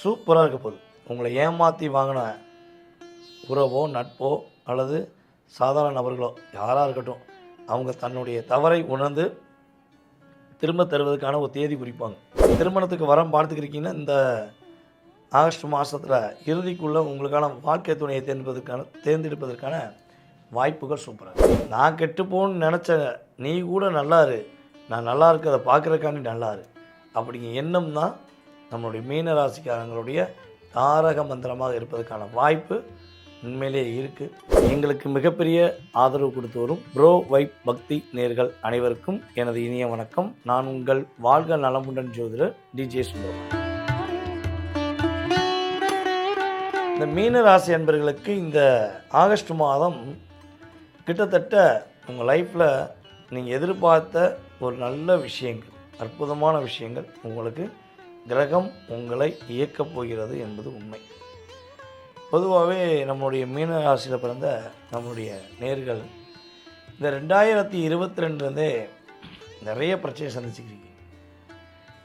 சூப்பராக இருக்க போகுது. உங்களை ஏமாற்றி வாங்கின உறவோ நட்போ அல்லது சாதாரண நபர்களோ யாராக இருக்கட்டும், அவங்க தன்னுடைய தவறை உணர்ந்து திரும்ப தருவதற்கான ஒரு தேதி குறிப்பாங்க. திருமணத்துக்கு வரம் பார்த்துக்கிருக்கீங்கன்னா இந்த ஆகஸ்ட் மாதத்தில் இறுதிக்குள்ளே உங்களுக்கான வாழ்க்கை துணையை தேர்ந்தெடுப்பதற்கான வாய்ப்புகள் சூப்பராக. நான் கெட்டுப்போன்னு நினச்ச நீ கூட நல்லாரு, நான் நல்லா இருக்கிறத பார்க்குறதுக்காண்டி நல்லாரு அப்படிங்கிற எண்ணம் தான் நம்மளுடைய மீன ராசிக்காரங்களுடைய தாரக மந்திரமாக இருப்பதற்கான வாய்ப்பு உண்மையிலேயே இருக்குது. எங்களுக்கு மிகப்பெரிய ஆதரவு கொடுத்து வரும் ப்ரோ வைப் பக்தி நேர்கள் அனைவருக்கும் எனது இனிய வணக்கம். நான் உங்கள் வாழ்க நலமுடன் ஜோதிடர் டிஜே சுந்தரம். இந்த மீன ராசி அன்பர்களுக்கு இந்த ஆகஸ்ட் மாதம் கிட்டத்தட்ட உங்கள் லைஃப்பில் நீங்கள் எதிர்பார்த்த ஒரு நல்ல விஷயங்கள், அற்புதமான விஷயங்கள் உங்களுக்கு கிரகம் உங்களை இயக்கப் போகிறது என்பது உண்மை. பொதுவாகவே நம்முடைய மீன ராசியில் பிறந்த நம்முடைய நேர்கள் இந்த 2022 நிறைய பிரச்சனை சந்திச்சுக்கிறீங்க.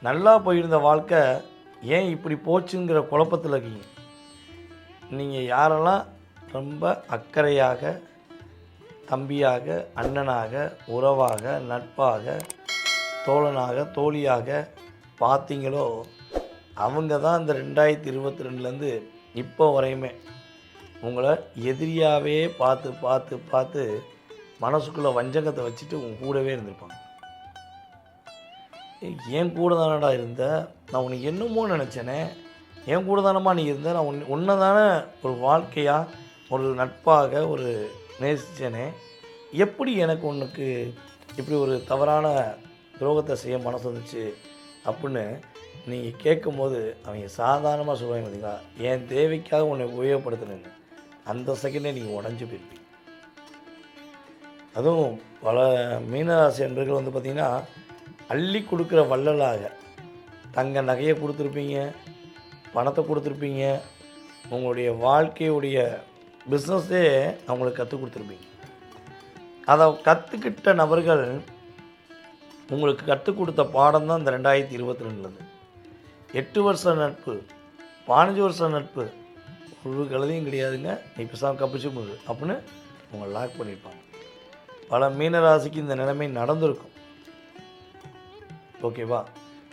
நல்லா போயிருந்த வாழ்க்கை ஏன் இப்படி போச்சுங்கிற குழப்பத்தில் இருக்கீங்க. நீங்கள் யாரெல்லாம் ரொம்ப அக்கறையாக, தம்பியாக, அண்ணனாக, உறவாக, நட்பாக, தோழனாக, தோழியாக பார்த்தீங்களோ அவங்க தான் இந்த 2022 இப்போ வரையுமே உங்களை எதிரியாகவே பார்த்து பார்த்து பார்த்து மனசுக்குள்ளே வஞ்சகத்தை வச்சுட்டு உங்கள் கூடவே இருந்திருப்பாங்க. என் கூட தானடா இருந்த, நான் உனக்கு என்னமோ நினச்சேனே, என் கூட தானம்மா நீ இருந்த, நான் உன்னை தானே ஒரு வாழ்க்கையாக ஒரு நட்பாக ஒரு நேசித்தேனே, எப்படி எனக்கு உனக்கு இப்படி ஒரு தவறான துரோகத்தை செய்ய மனசு வந்துச்சு அப்படின்னு நீங்கள் கேட்கும்போது அவங்க சாதாரணமாக சொல்லுவாங்க. பார்த்தீங்களா, என் தேவைக்காக உன்னை உபயோகப்படுத்தினேன்னு அந்த செகண்டே நீங்கள் உடஞ்சி போயிருப்பீங்க. அதுவும் பல மீனராசி அன்பர்கள் பார்த்திங்கன்னா அள்ளி கொடுக்குற வள்ளலாக தங்க நகையை கொடுத்துருப்பீங்க, பணத்தை கொடுத்துருப்பீங்க, உங்களுடைய வாழ்க்கையுடைய பிஸ்னஸே அவங்களுக்கு கற்றுக் கொடுத்துருப்பீங்க. அதை கற்றுக்கிட்ட நபர்கள் உங்களுக்கு கற்றுக் கொடுத்த பாடம் தான் இந்த 2022 8 வருஷ நட்பு, 15 வருஷம் நட்பு ஒரு கழுதையும் கிடையாதுங்க, நீ பேசாமல் கப்பிச்சு முழு அப்படின்னு உங்களை லாக் பண்ணியிருப்பாங்க. பல மீனராசிக்கு இந்த நிலைமை நடந்திருக்கும். ஓகேவா?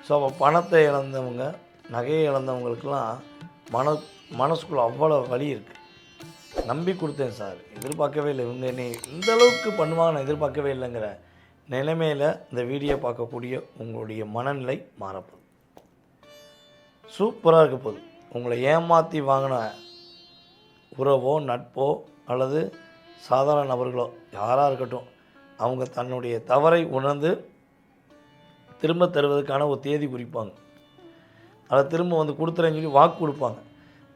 ஸோ அப்போ பணத்தை இழந்தவங்க, நகையை இழந்தவங்களுக்கெல்லாம் மனசுக்குள்ளே அவ்வளோ வலி இருக்குது. நம்பி கொடுத்தேன் சார், எதிர்பார்க்கவே இல்லை, இவங்க என்னை இந்த அளவுக்கு பண்ணுவாங்க நான் எதிர்பார்க்கவே இல்லைங்கிற நிலைமையில் இந்த வீடியோ பார்க்கக்கூடிய உங்களுடைய மனநிலை மாறப்போகுது. சூப்பராக இருக்க போகுது. உங்களை ஏமாற்றி வாங்கின உறவோ நட்போ அல்லது சாதாரண நபர்களோ யாராக இருக்கட்டும், அவங்க தன்னுடைய தவறை உணர்ந்து திரும்ப தருவதற்கான ஒரு தேதி குறிப்பாங்க. அதை திரும்ப கொடுத்துறேன்னு சொல்லி வாக்கு கொடுப்பாங்க.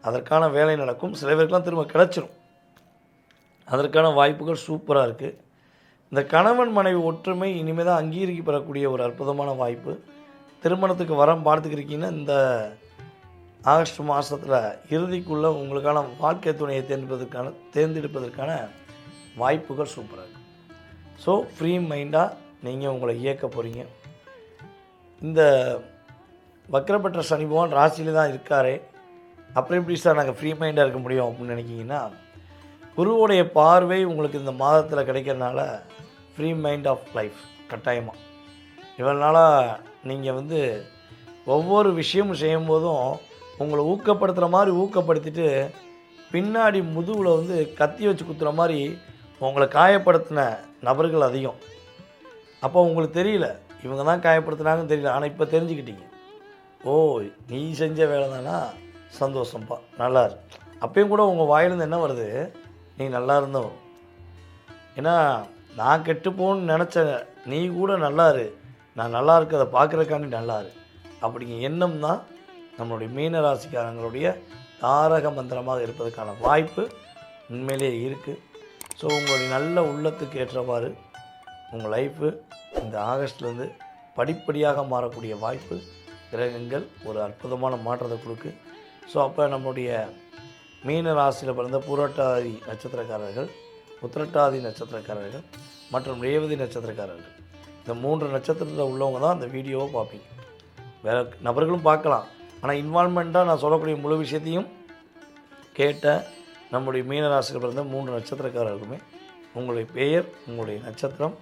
அதற்கான வேலை நடக்கும். சில பேருக்கெலாம் திரும்ப கிடச்சிரும். அதற்கான வாய்ப்புகள் சூப்பராக இருக்குது. இந்த கணவன் மனைவி ஒற்றுமை இனிமேல் தான் அங்கீகரிக்கப்படக்கூடிய ஒரு அற்புதமான வாய்ப்பு. திருமணத்துக்கு வரம் பார்த்துக்கிருக்கீங்கன்னா இந்த ஆகஸ்ட் மாதத்தில் இறுதிக்குள்ளே உங்களுக்கான வாழ்க்கை துணையை தேர்ந்தெடுப்பதற்கான வாய்ப்புகள் சூப்பராக இருக்குது. ஸோ ஃப்ரீ மைண்டாக நீங்கள் உங்களை இயக்க போகிறீங்க. இந்த வக்ரப்பட்ட சனி பகவான் ராசியில் தான் இருக்காரே, அப்புறம் எப்படி சார் நாங்கள் ஃப்ரீ மைண்டாக இருக்க முடியும் அப்படின்னு நினைக்கிங்கன்னா, குருவுடைய பார்வை உங்களுக்கு இந்த மாதத்தில் கிடைக்கிறதுனால ஃப்ரீ மைண்ட் ஆஃப் லைஃப் கட்டாயமாக. இவ்வளோ நாளாக நீங்கள் ஒவ்வொரு விஷயமும் செய்யும்போதும் உங்களை ஊக்கப்படுத்துகிற மாதிரி ஊக்கப்படுத்திட்டு பின்னாடி முதுகில் கத்தி வச்சு குத்துற மாதிரி உங்களை காயப்படுத்தின நபர்கள் அதிகம். அப்போ உங்களுக்கு தெரியல இவங்க தான் காயப்படுத்துனாங்கன்னு தெரியல. ஆனால் இப்போ தெரிஞ்சுக்கிட்டீங்க, ஓ நீ செஞ்ச வேலை தானா, சந்தோஷம்ப்பா, நல்லா இருக்கு. அப்பயும் கூட உங்கள் வாயிலேருந்து என்ன வருது, நீ நல்லா இருந்தவன். ஏன்னா நான் கெட்டுப்போன்னு நினச்ச நீ கூட நல்லாரு, நான் நல்லா இருக்கிறத பார்க்குறதுக்காண்டி நல்லாரு அப்படிங்கிற எண்ணம் தான் நம்மளுடைய மீன ராசிக்காரங்களுடைய தாரக மந்திரமாக இருப்பதற்கான வாய்ப்பு உண்மையிலேயே இருக்குது. ஸோ உங்களுடைய நல்ல உள்ளத்துக்கு ஏற்றவாறு உங்கள் லைஃபு இந்த ஆகஸ்ட்லேருந்து படிப்படியாக மாறக்கூடிய வாய்ப்பு கிரகங்கள் ஒரு அற்புதமான மாற்றத்தை கொடுக்கு. ஸோ அப்போ நம்முடைய மீன ராசியில் பிறந்த பூரட்டாதி நட்சத்திரக்காரர்கள், உத்திரட்டாதி நட்சத்திரக்காரர்கள் மற்றும் ரேவதி நட்சத்திரக்காரர்கள், இந்த 3 நட்சத்திரத்தில் உள்ளவங்க தான் அந்த வீடியோவை பார்ப்பீங்க. வேறு நபர்களும் பார்க்கலாம். ஆனால் இன்வால்மெண்ட்டாக நான் சொல்லக்கூடிய முழு விஷயத்தையும் கேட்ட நம்முடைய மீனராசியில் பிறந்த 3 நட்சத்திரக்காரர்களுமே உங்களுடைய பெயர், உங்களுடைய நட்சத்திரம்,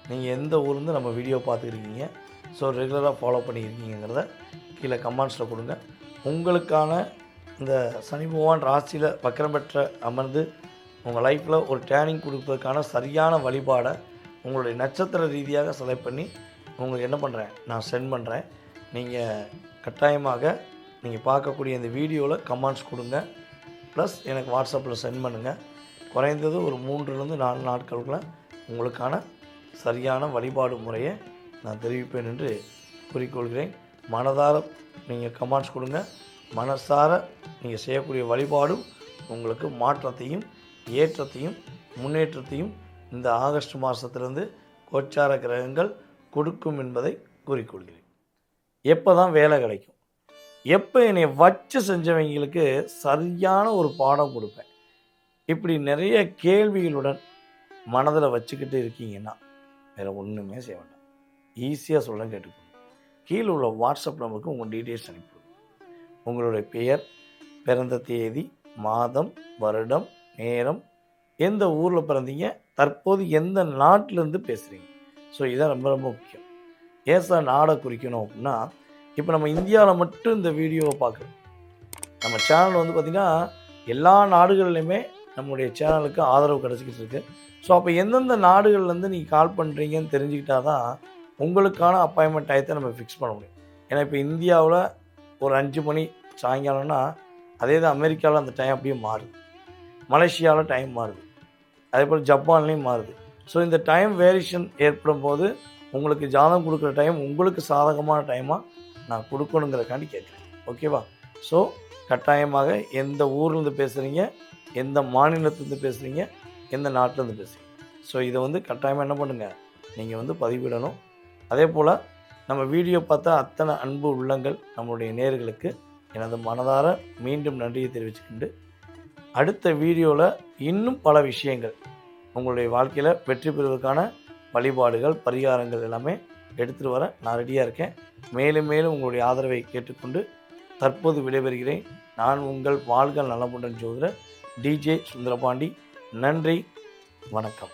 நீங்கள் எந்த ஊர்லேருந்து நம்ம வீடியோ பார்த்துருக்கீங்க, ஸோ ரெகுலராக ஃபாலோ பண்ணியிருக்கீங்கிறத கீழே கமெண்ட்ஸில் கொடுங்க. உங்களுக்கான இந்த சனி பகவான் ராசியில் வக்கரம் பெற்ற அமர்ந்து உங்கள் லைஃப்பில் ஒரு டேர்னிங் கொடுப்பதற்கான சரியான வழிபாடை உங்களுடைய நட்சத்திர ரீதியாக செலக்ட் பண்ணி உங்களுக்கு என்ன பண்ணுறேன், நான் சென்ட் பண்ணுறேன். நீங்கள் கட்டாயமாக நீங்கள் பார்க்கக்கூடிய இந்த வீடியோவில் கமெண்ட்ஸ் கொடுங்க, ப்ளஸ் எனக்கு வாட்ஸ்அப்பில் சென்ட் பண்ணுங்கள். குறைந்தது ஒரு 3-4 நாட்களுக்குள்ள உங்களுக்கான சரியான வழிபாடு முறையை நான் தெரிவிப்பேன் என்று கூறிக்கொள்கிறேன். மனதார நீங்கள் கமெண்ட்ஸ் கொடுங்க. மனசார நீங்கள் செய்யக்கூடிய வழிபாடும் உங்களுக்கு மாற்றத்தையும் ஏற்றத்தையும் முன்னேற்றத்தையும் இந்த ஆகஸ்ட் மாதத்திலிருந்து கோச்சார கிரகங்கள் கொடுக்கும் என்பதை கூறிக்கொள்கிறேன். எப்போ தான் வேலை கிடைக்கும், எப்போ என்னை வச்சு செஞ்சவங்களுக்கு சரியான ஒரு பாடம் கொடுப்பேன், இப்படி நிறைய கேள்விகளுடன் மனதில் வச்சுக்கிட்டு இருக்கீங்கன்னா வேறு ஒன்றுமே செய்ய வேண்டாம். ஈஸியாக சொல்ல கேட்டுக்கணும். கீழே உள்ள வாட்ஸ்அப் நம்பருக்கு உங்கள் டீட்டெயில்ஸ் அனுப்பிவிடுங்க. உங்களுடைய பெயர், பிறந்த தேதி, மாதம், வருடம், நேரம், எந்த ஊரில் பிறந்தீங்க, தற்போது எந்த நாட்டிலேருந்து பேசுகிறீங்க. ஸோ இதான் ரொம்ப ரொம்ப முக்கியம். ஏன் சார் நாடை குறிக்கணும் அப்படின்னா, இப்போ நம்ம இந்தியாவில் மட்டும் இந்த வீடியோவை பார்க்குறோம். நம்ம சேனல் வந்து பார்த்திங்கன்னா எல்லா நாடுகள்லையுமே நம்முடைய சேனலுக்கு ஆதரவு கிடச்சிக்கிட்டு இருக்குது. ஸோ அப்போ எந்தெந்த நாடுகள்லேருந்து நீங்கள் கால் பண்ணுறீங்கன்னு தெரிஞ்சுக்கிட்டா தான் உங்களுக்கான அப்பாயின்மெண்ட் டயத்தை நம்ம ஃபிக்ஸ் பண்ண முடியும். ஏன்னா இப்போ இந்தியாவில் ஒரு 5 மணி சாயங்காலம்னா, அதே தான் அமெரிக்காவில் அந்த டைம் அப்படியே மாறுது, மலேசியாவில் டைம் மாறுது, அதே போல் ஜப்பான்லேயும் மாறுது. ஸோ இந்த டைம் வேரியேஷன் ஏற்படும் போது உங்களுக்கு ஜாதகம் கொடுக்குற டைம் உங்களுக்கு சாதகமான டைமாக நான் கொடுக்கணுங்கிறக்காண்டி கேட்குறேன். ஓகேவா? ஸோ கட்டாயமாக எந்த ஊர்லேருந்து பேசுகிறீங்க, எந்த மாநிலத்துலேருந்து பேசுகிறீங்க, எந்த நாட்டிலேருந்து பேசுகிறீங்க, ஸோ இதை வந்து கட்டாயமாக என்ன பண்ணுங்கள், நீங்கள் வந்து பதிவிடணும். அதே போல் நம்ம வீடியோ பார்த்தா அத்தனை அன்பு உள்ளங்கள் நம்மளுடைய நேயர்களுக்கு எனது மனதார மீண்டும் நன்றியை தெரிவிச்சுக்கிண்டு, அடுத்த வீடியோவில் இன்னும் பல விஷயங்கள் உங்களுடைய வாழ்க்கையில் வெற்றி பெறுவதற்கான வழிபாடுகள், பரிகாரங்கள் எல்லாமே எடுத்துகிட்டு வர நான் ரெடியாக இருக்கேன். மேலும் மேலும் உங்களுடைய ஆதரவை கேட்டுக்கொண்டு தற்போது விடைபெறுகிறேன். நான் உங்கள் வாழ்க நலமுடன் ஜோதிடர் DJ சுந்தரபாண்டி. நன்றி, வணக்கம்.